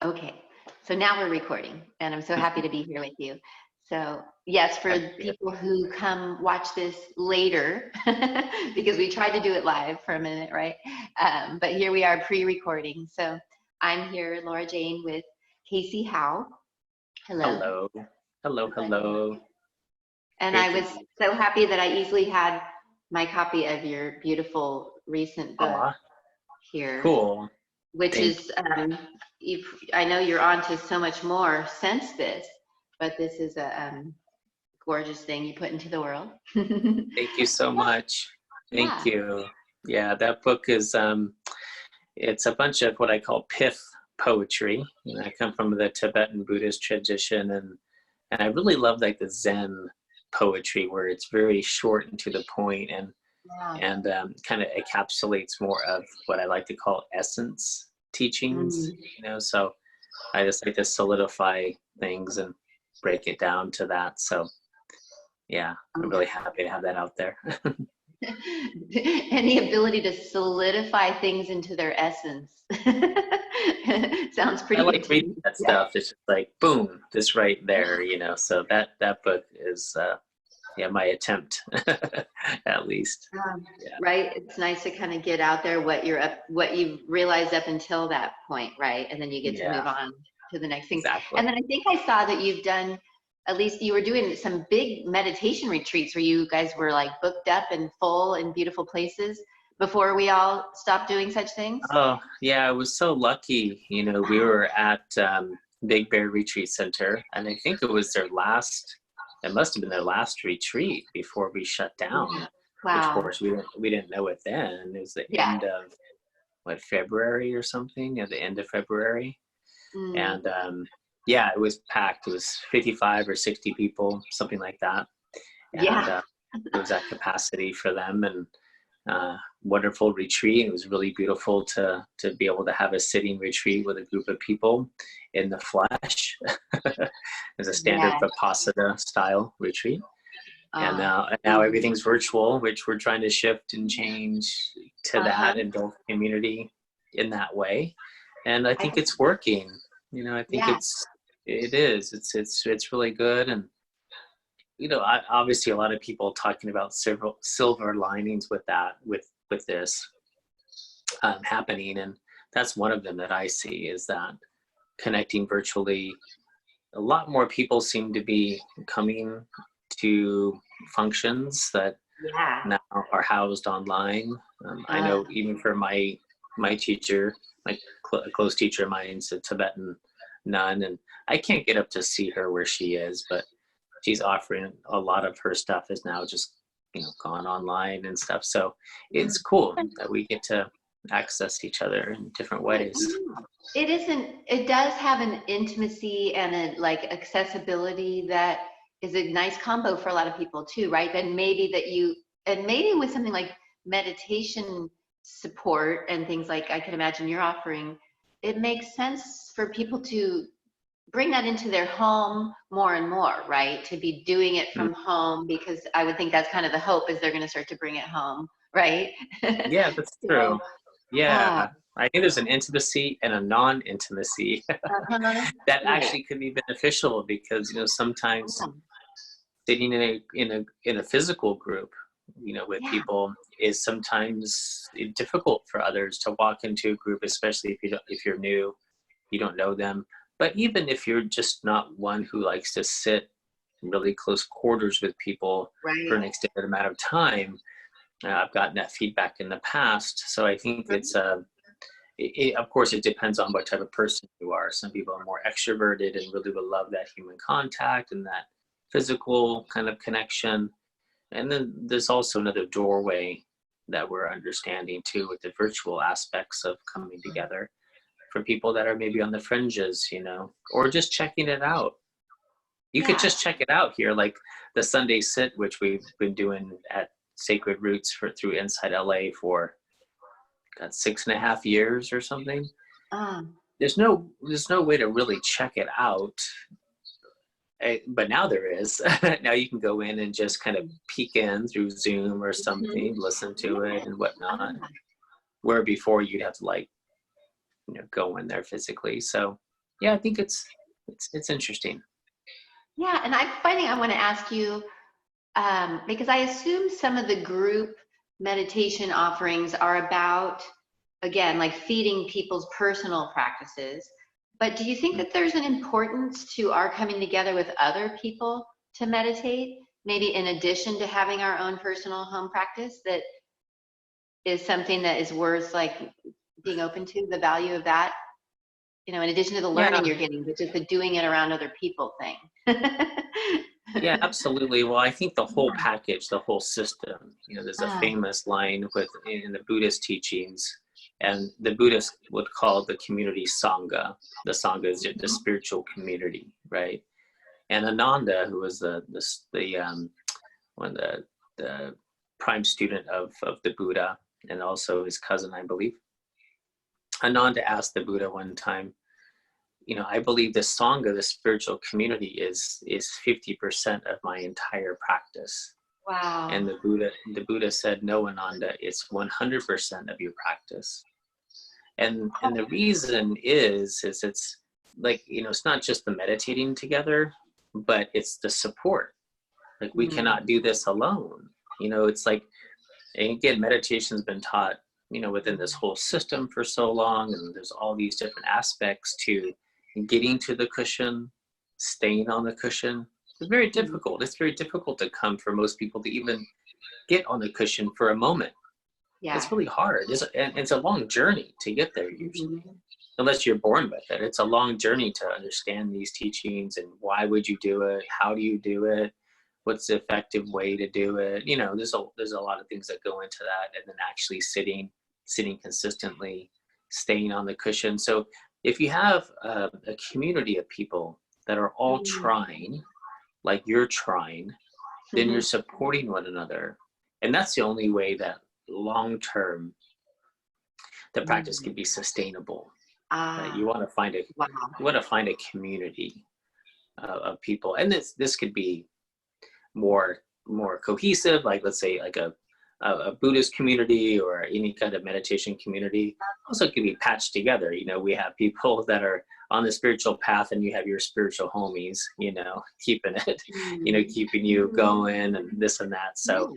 Okay, so now we're recording, and I'm so happy to be here with you. So, yes, for people who come watch this later, because we tried to do it live for a minute, right? But here we are pre-recording. So I'm here, Laura Jane, with Cayce Howe. Hello. Hello. Hello, hello. And I was so happy that I easily had my copy of your beautiful recent book Aw, here. cool. Which Thank is, I know you're on to so much more since this, but this is a gorgeous thing you put into the world. Thank you so much. Thank Yeah. you. Yeah, that book is it's a bunch of what I call pith poetry. I come from the Tibetan Buddhist tradition, and I really love like the Zen poetry where it's very short and to the point, and kind of encapsulates more of what I like to call essence teachings. So I just like to solidify things and break it down to that. So yeah, I'm really happy to have that out there. And the ability to solidify things into their essence sounds pretty I good like to reading me. that stuff. It's just like boom, just right there, So that book is my attempt at least. Right, it's nice to kind of get out there what you've realized up until that point, right? And then you get to move on to the next thing. Exactly. And then I think I saw that you've done, at least you were doing some big meditation retreats where you guys were like booked up and full in beautiful places before we all stopped doing such things. Oh yeah, I was so lucky. We were at Big Bear Retreat Center, and I think it was it must have been their last retreat before we shut down. Wow. Which of course we didn't know it then. It was the end of February or something, at the end of February. And it was packed. It was 55 or 60 people, something like that. And it was at capacity for them, and wonderful retreat. It was really beautiful to be able to have a sitting retreat with a group of people in the flesh. It was a standard Vipassana style retreat. And now everything's virtual, which we're trying to shift and change to that and build community in that way. And I think it's working. I think it is. It's really good. And obviously a lot of people talking about several silver linings with that, with this happening, and that's one of them that I see, is that connecting virtually, a lot more people seem to be coming to functions that now are housed online. I know even for my teacher, a close teacher of mine, is a Tibetan nun, and I can't get up to see her where she is, but she's offering a lot of her stuff is now just gone online and stuff. So it's cool that we get to access each other in different ways. It does have an intimacy and a accessibility that is a nice combo for a lot of people too, right? And maybe with something like meditation support and things like I can imagine you're offering, it makes sense for people to bring that into their home more and more, right? To be doing it from home, because I would think that's kind of the hope, is they're going to start to bring it home, right? Yeah, that's true. Yeah. I think there's an intimacy and a non-intimacy that actually could be beneficial, because sometimes sitting in a physical group with people is sometimes difficult for others to walk into a group, especially if you're new, you don't know them. But even if you're just not one who likes to sit in really close quarters with people for an extended amount of time, I've gotten that feedback in the past. So I think it's of course, it depends on what type of person you are. Some people are more extroverted and really will love that human contact and that physical kind of connection. And then there's also another doorway that we're understanding too, with the virtual aspects of coming together, for people that are maybe on the fringes, or just checking it out. You could just check it out here, like the Sunday Sit, which we've been doing at Sacred Roots through Inside LA for 6.5 years or something. There's no way to really check it out, but now there is. Now you can go in and just kind of peek in through Zoom or something, listen to it and whatnot. Where before you'd have to go in there physically. So yeah, I think it's interesting. Yeah, and I'm finding I want to ask you, because I assume some of the group meditation offerings are about, again, like feeding people's personal practices. But do you think that there's an importance to our coming together with other people to meditate, maybe in addition to having our own personal home practice, that is something that is worth like being open to, the value of that, in addition to the Yeah, learning you're getting, but just the doing it around other people thing? yeah, absolutely. Well, I think the whole package, the whole system, there's a Ah, famous line in the Buddhist teachings, and the Buddhists would call the community Sangha. The Sangha is the spiritual community, right? And Ananda, who was one of the prime student of the Buddha, and also his cousin, I believe. Ananda asked the Buddha one time, I believe the Sangha, the spiritual community, is 50% of my entire practice. And wow. the Buddha said, no, Ananda, it's 100% of your practice. And the reason is it's like, it's not just the meditating together, but it's the support. Like, we Mm, cannot do this alone. It's like, and again, meditation's been taught, within this whole system for so long, and there's all these different aspects to getting to the cushion, staying on the cushion. It's very mm, difficult. It's very difficult to come for most people to even get on the cushion for a moment. yeah. It's really hard. And it's a long journey to get there usually, Mhm. unless you're born with it. It's a long journey to understand these teachings and why would you do it? How do you do it? What's the effective way to do it? There's a lot of things that go into that, and then actually sitting consistently, staying on the cushion. So if you have a community of people that are all Mm. trying, like you're trying, then you're supporting one another, and that's the only way that long term the practice can Mm. be sustainable. Right? Ah, You want to find a wow. community of people, and this could be more cohesive, like let's say like a Buddhist community or any kind of meditation community. Also, it can be patched together. We have people that are on the spiritual path, and you have your spiritual homies, keeping it, Mm. keeping you going, and this and that. So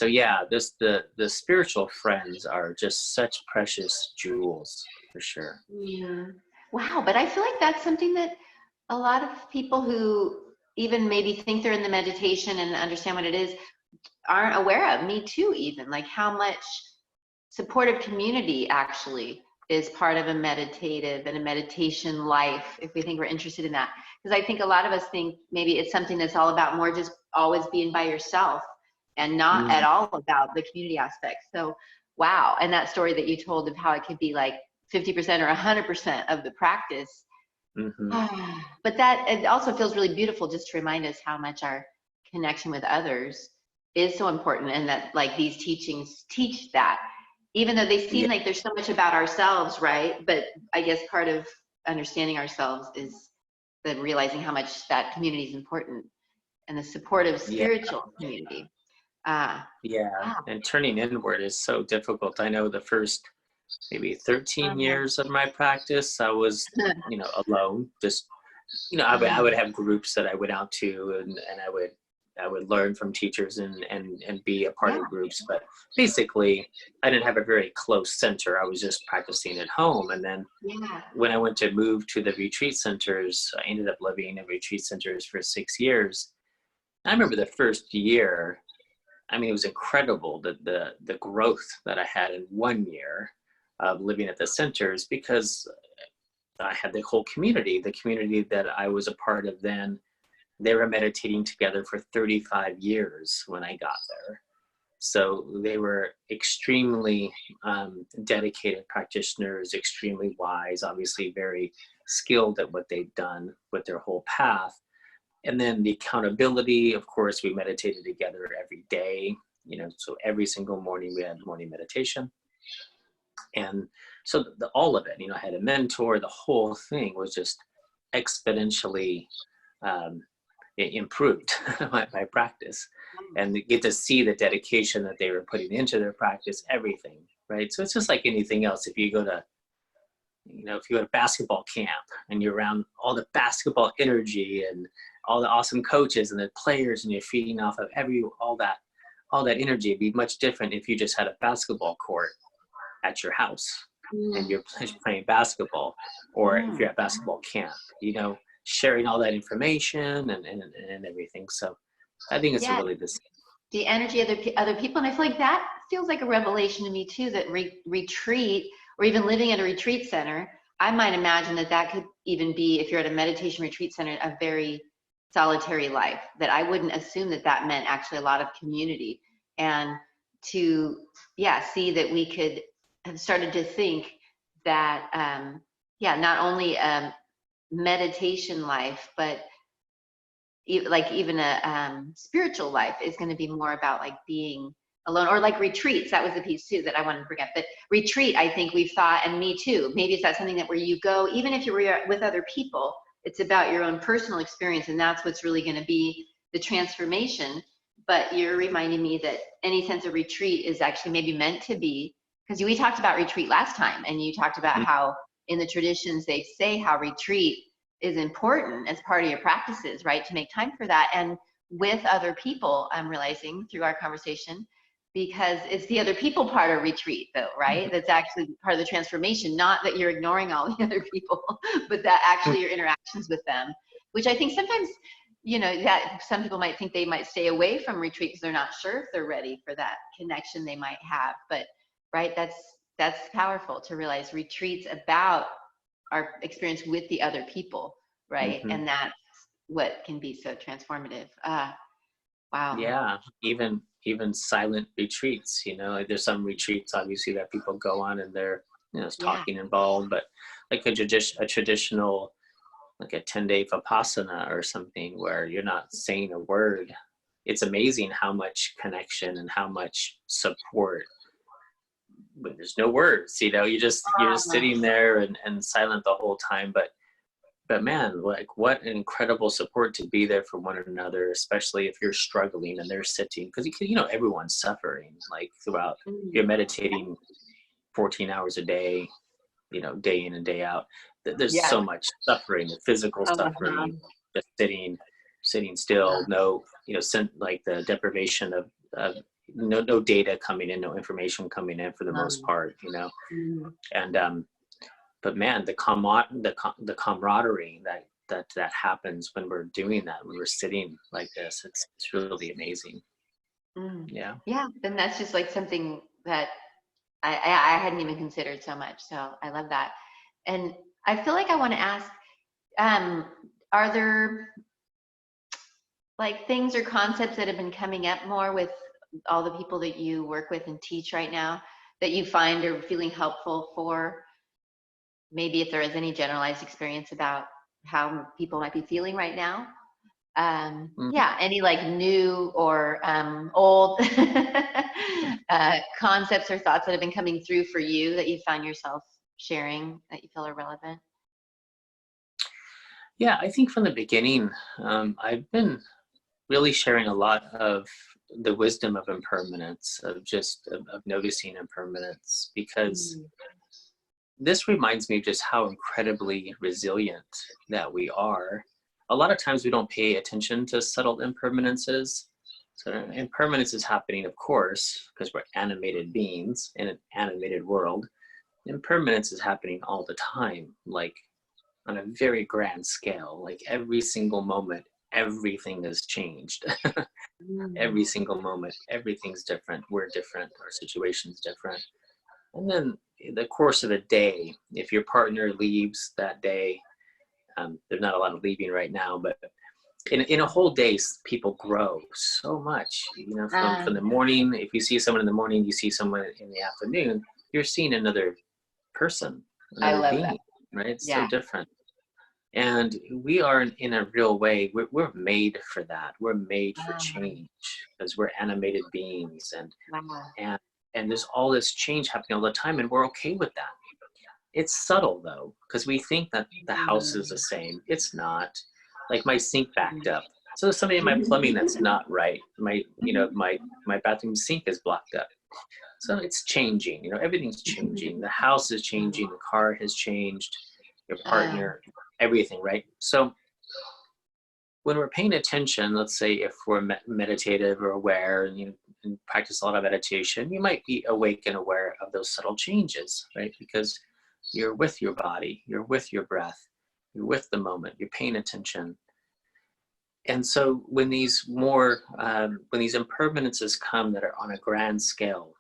Yeah. yeah, the spiritual friends are just such precious jewels for sure. Yeah. Wow, but I feel like that's something that a lot of people who even maybe think they're in the meditation and understand what it is aren't aware of. Me too, even like how much supportive community actually is part of a meditative and a meditation life, if we think we're interested in that. Because I think a lot of us think maybe it's something that's all about more just always being by yourself and not at Mm, all about the community aspect. So wow. And that story that you told of how it could be like 50% or 100% of the practice. hmm. But that it also feels really beautiful just to remind us how much our connection with others is so important, and that like these teachings teach that, even though they Yeah, seem like there's so much about ourselves, right? But I guess part of understanding ourselves is the realizing how much that community is important, and the supportive yeah, spiritual community. Ah, yeah. wow. And turning inward is so difficult. I know the first maybe 13 Uh, years of my practice, I was, alone. Just, I would uh, have groups that I went out to, and I would learn from teachers and be a part yeah, of groups. But basically, I didn't have a very close center. I was just practicing at home. And then yeah. when I went to move to the retreat centers, I ended up living in retreat centers for 6 years. I remember the first year, I mean, it was incredible the growth that I had in 1 year of living at the centers, because I had the whole community, the community that I was a part of then. They were meditating together for 35 years when I got there. So they were extremely dedicated practitioners, extremely wise, obviously very skilled at what they've done with their whole path. And then the accountability, of course, we meditated together every day, so every single morning we had morning meditation. And so all of it, I had a mentor. The whole thing was just exponentially um, improved my practice, and get to see the dedication that they were putting into their practice, everything, right? So it's just like anything else. If you go to if you go to basketball camp and you're around all the basketball energy and all the awesome coaches and the players, and you're feeding off of all that energy. It'd be much different if you just had a basketball court at your house and you're playing basketball, or if you're at basketball camp, sharing all that information and everything. So I think it's really this. The energy of other people. And I feel like that feels like a revelation to me too, that retreat, or even living at a retreat center, I might imagine that could even be, if you're at a meditation retreat center, a very solitary life, that I wouldn't assume that meant actually a lot of community. And to, see that we could have started to think that, not only meditation life, but even a spiritual life is going to be more about like being alone, or like retreats. That was the piece too that I wanted to bring up. But retreat, I think we've thought, and me too, maybe it's that something that where you go, even if you're with other people, it's about your own personal experience, and that's what's really going to be the transformation. But you're reminding me that any sense of retreat is actually maybe meant to be, because we talked about retreat last time, and you talked about how in the traditions they say how retreat is important as part of your practices, right? To make time for that, and with other people, I'm realizing through our conversation, because it's the other people part of retreat though, right? That's actually part of the transformation, not that you're ignoring all the other people, but that actually your interactions with them, which I think sometimes, that some people might think they might stay away from retreat because they're not sure if they're ready for that connection they might have. But right, that's powerful to realize retreats about our experience with the other people, right? And that's what can be so transformative. Wow. Yeah, even silent retreats, there's some retreats obviously that people go on and they're talking involved, but like a traditional, like a 10-day vipassana or something where you're not saying a word. It's amazing how much connection and how much support when there's no words, you're just sitting there and silent the whole time. But man, like what an incredible support to be there for one another, especially if you're struggling and they're sitting, because everyone's suffering, like throughout, you're meditating 14 hours a day, day in and day out. There's so much suffering, the physical suffering, just sitting still, no, like the deprivation of no data coming in, no information coming in for the most part, and but man, the camaraderie that happens when we're doing that, when we're sitting like this, it's really amazing. Yeah, and that's just like something that I hadn't even considered so much, so I love that. And I feel like I want to ask, are there like things or concepts that have been coming up more with all the people that you work with and teach right now that you find are feeling helpful for, maybe if there is any generalized experience about how people might be feeling right now? Any like new or old concepts or thoughts that have been coming through for you that you find yourself sharing that you feel are relevant? Yeah, I think from the beginning, I've been really sharing a lot of the wisdom of impermanence, of noticing impermanence, because this reminds me of just how incredibly resilient that we are. A lot of times we don't pay attention to subtle impermanences. So impermanence is happening, of course, because we're animated beings in an animated world. Impermanence is happening all the time, like on a very grand scale. Like every single moment, everything has changed. Every single moment, everything's different. We're different. Our situation's different. And then in the course of a day, if your partner leaves that day, there's not a lot of leaving right now, but in a whole day, people grow so much. From the morning, if you see someone in the morning, you see someone in the afternoon, you're seeing another person, another being, right? It's so different. And we are in a real way, we're made for that. We're made for change because we're animated beings, and there's all this change happening all the time, and we're okay with that. It's subtle though, because we think that the house is the same. It's not. Like my sink backed up. So there's something in my plumbing that's not right. My bathroom sink is blocked up. So it's changing, you know, everything's changing. The house is changing, the car has changed, your partner, everything, right? So when we're paying attention, let's say if we're meditative or aware and you and practice a lot of meditation, you might be awake and aware of those subtle changes, right? Because you're with your body, you're with your breath, you're with the moment, you're paying attention. And so when these when these impermanences come that are on a grand scale,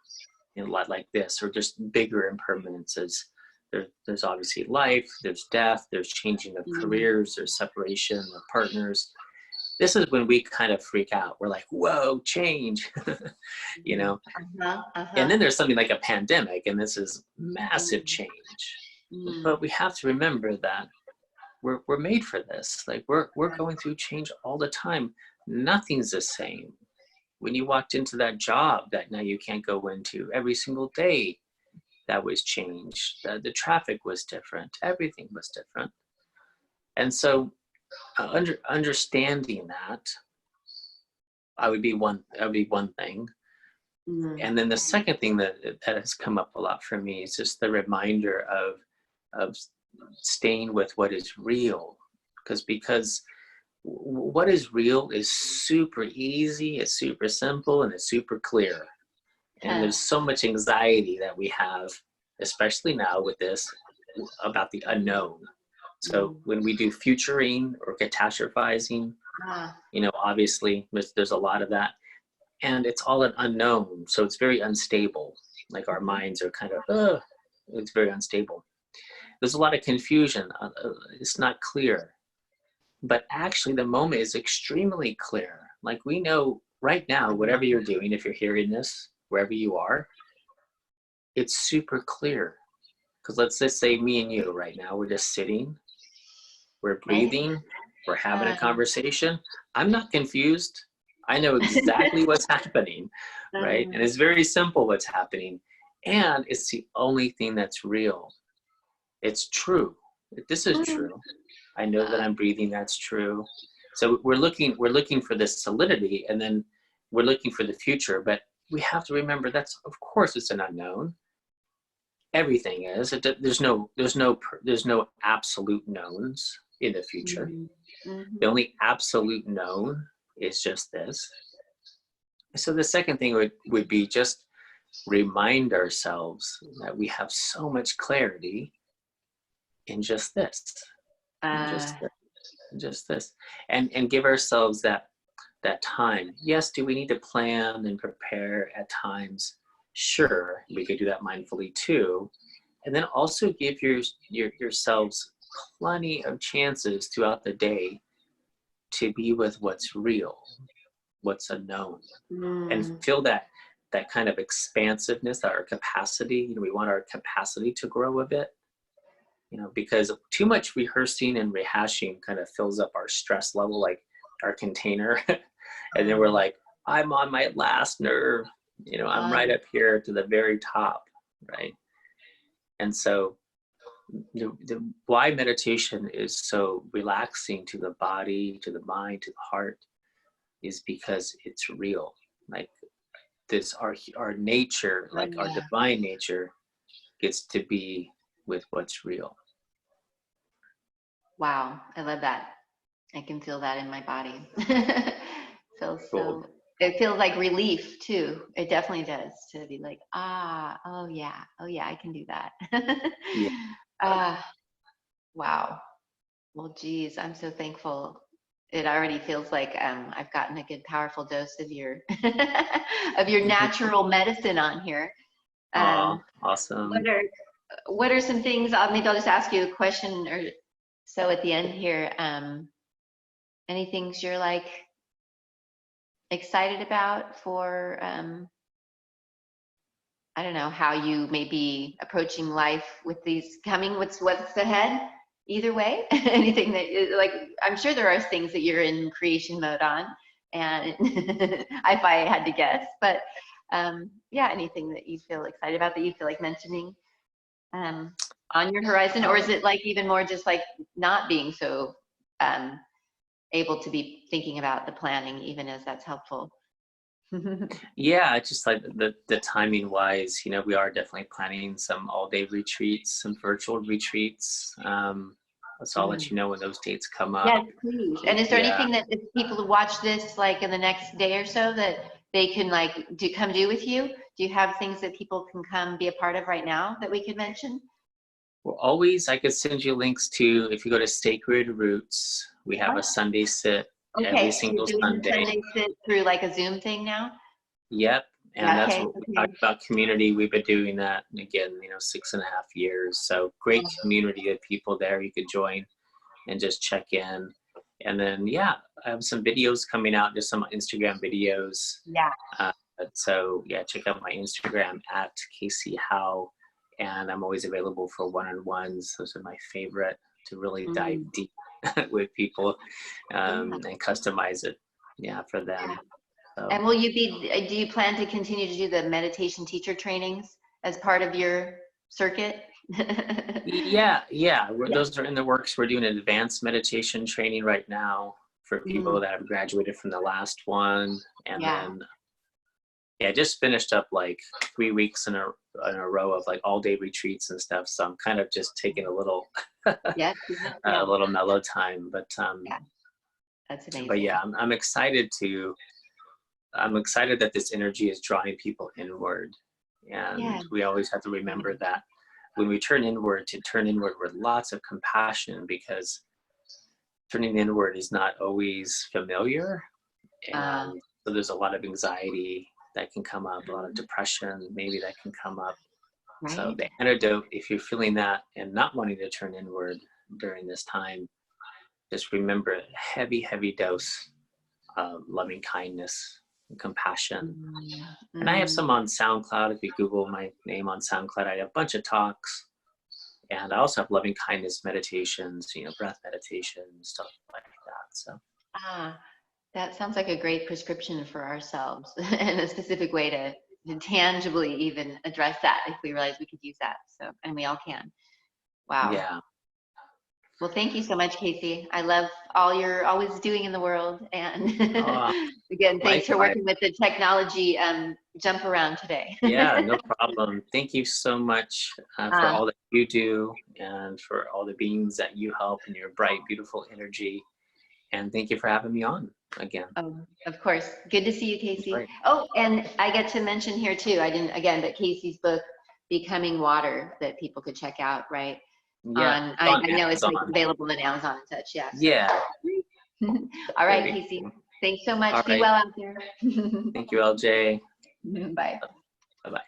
you know, like this, or just bigger impermanences, there's obviously life, there's death, there's changing of careers, there's separation of partners. This is when we kind of freak out. We're like, whoa, change, you know? And then there's something like a pandemic, and this is massive change. But we have to remember that we're made for this. Like we're going through change all the time. Nothing's the same. When you walked into that job that now you can't go into, every single day that was changed. The traffic was different. Everything was different. And so understanding that would be one thing. And then the second thing that has come up a lot for me is just the reminder of staying with what is real, because what is real is super easy, it's super simple, and it's super clear. And there's so much anxiety that we have, especially now with this, about the unknown. So when we do futuring or catastrophizing, you know, obviously there's a lot of that, and it's all an unknown. So it's very unstable. Like our minds are kind of, it's very unstable. There's a lot of confusion. It's not clear. But actually the moment is extremely clear. Like we know right now, whatever you're doing, if you're hearing this, wherever you are, it's super clear. Because let's just say me and you right now, we're just sitting, we're breathing, we're having a conversation. I'm not confused. I know exactly what's happening, right? And it's very simple what's happening. And it's the only thing that's real. It's true. This is true. I know that I'm breathing, that's true. So we're looking for this solidity, and then we're looking for the future, but we have to remember that's, of course, it's an unknown. Everything is. There's no absolute knowns in the future. The only absolute known is just this. So the second thing would be just remind ourselves that we have so much clarity in just this. Just this. And give ourselves that time. Yes, do we need to plan and prepare at times? Sure, we could do that mindfully too. And then also give yourselves plenty of chances throughout the day to be with what's real, what's unknown, and feel that kind of expansiveness, our capacity. You know, we want our capacity to grow a bit, you know, because too much rehearsing and rehashing kind of fills up our stress level, like our container. And then we're like, I'm on my last nerve, you know, I'm right up here to the very top, right? And so why meditation is so relaxing to the body, to the mind, to the heart, is because it's real. Like this, our nature, like our divine nature, gets to be with what's real. Wow, I love that. I can feel that in my body. It feels like relief too. It definitely does, to be like, oh yeah, I can do that. Wow. Well, geez, I'm so thankful. It already feels like I've gotten a good, powerful dose of your of your natural medicine on here. Awesome. What are some things? Maybe I'll just ask you a question or so at the end here. Any things you're like excited about for I don't know, how you may be approaching life with these coming, what's ahead, either way? Anything that is like, I'm sure there are things that you're in creation mode on, and if I had to guess, but yeah, anything that you feel excited about that you feel like mentioning on your horizon, or is it like even more just like not being so able to be thinking about the planning, even as that's helpful? Yeah, it's just like the timing wise, we are definitely planning some all day retreats, some virtual retreats. So I'll let Mm. you know when those dates come up. Yes, please. And is there Yeah. anything that if people watch this like in the next day or so that they can like come do with you? Do you have things that people can come be a part of right now that we could mention? Well, I could send you links to, if you go to Sacred Roots, we have a Sunday sit every Okay, you're single doing the Sunday. Sunday sit through like a Zoom thing now? Yep. And Yeah, that's okay, what we okay. talked about community. We've been doing that again, 6.5 years. So great community of people there you could join and just check in. And then, yeah, I have some videos coming out, just some Instagram videos. Yeah. So yeah, check out my Instagram at Cayce Howe. And I'm always available for one-on-ones. Those are my favorite, to really dive deep with people and customize it, for them. So. And do you plan to continue to do the meditation teacher trainings as part of your circuit? Yeah. Those are in the works. We're doing an advanced meditation training right now for people that have graduated from the last one. And then, I just finished up like 3 weeks in a row of like all day retreats and stuff. So I'm kind of just taking a little, a little mellow time, but that's amazing. But yeah, I'm excited that this energy is drawing people inward. And we always have to remember that when we turn inward, to turn inward with lots of compassion, because turning inward is not always familiar. And so there's a lot of anxiety that can come up, a lot of depression maybe that can come up. Right. So the antidote, if you're feeling that and not wanting to turn inward during this time, just remember a heavy, heavy dose of loving kindness and compassion. And I have some on SoundCloud. If you Google my name on SoundCloud, I have a bunch of talks. And I also have loving kindness meditations, breath meditation, stuff like that. So. That sounds like a great prescription for ourselves and a specific way to tangibly even address that if we realize we could use that. So, and we all can. Wow. Yeah. Well, thank you so much, Cayce. I love all you're always doing in the world. And again, thanks for working with the technology jump around today. Yeah, no problem. Thank you so much for all that you do and for all the beings that you help and your bright, beautiful energy. And thank you for having me on again. Of course. Good to see you, Cayce. Right. Oh, and I get to mention here too, but Cayce's book, Becoming Water, that people could check out, right? Yeah. I know it's like available on Amazon and such, yeah. Yeah. All right, Cayce. Thanks so much. Be well out there. Thank you, LJ. Bye. Bye-bye.